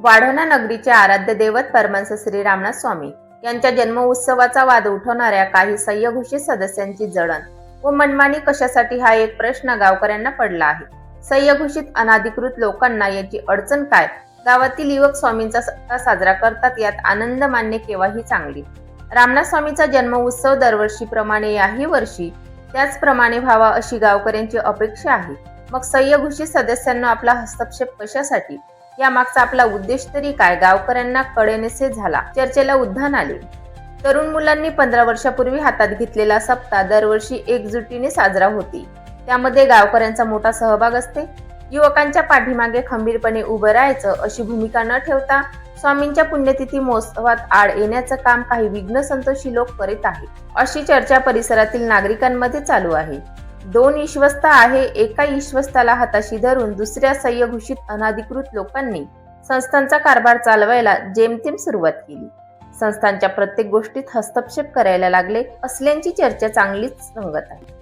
वाढोणा नगरीचे आराध्य दैवत परमहंस श्री रामनाथ स्वामी यांच्या जन्म उत्सवाचा वाद उठवणाऱ्या काही सह्यघोषित सदस्यांची जळण व मनमानी कशासाठी हा एक प्रश्न गावकऱ्यांना पडला आहे. सह्यघोषित अनाधिकृत लोकांना याची अडचण काय? गावातील युवक स्वामींचा सप्ताह साजरा करतात, यात आनंद मानणे केव्हाही चांगली. रामनाथ स्वामींचा जन्म उत्सव दरवर्षीप्रमाणे याही वर्षी त्याचप्रमाणे व्हावा अशी गावकऱ्यांची अपेक्षा आहे. मग सह्यघोषित सदस्यांना आपला हस्तक्षेप कशासाठी? या मागचा आपला उद्देश तरी काय? गावकऱ्यांना कळेनासे झाला. चर्चेला उधाण आले. तरुण मुलांनी 15 वर्षापूर्वी हातात घेतलेला सप्ताह दरवर्षी एकजुटीने साजरा होते. त्यामध्ये गावकऱ्यांचा मोठा सहभाग असते. युवकांच्या पाठीमागे खंबीरपणे उभं राहायचं अशी भूमिका न ठेवता स्वामींच्या पुण्यतिथी महोत्सवात आड येण्याचं काम काही विघ्न संतोषी लोक करीत आहेत, अशी चर्चा परिसरातील नागरिकांमध्ये चालू आहे. 2 विश्वस्त आहे. एका विश्वस्ताला हाताशी धरून दुसऱ्या सह्यघोषित अनाधिकृत लोकांनी संस्थांचा कारभार चालवायला जेमतेम सुरुवात केली. संस्थांच्या प्रत्येक गोष्टीत हस्तक्षेप करायला लागले असल्याची चर्चा चांगलीच रंगत आहे.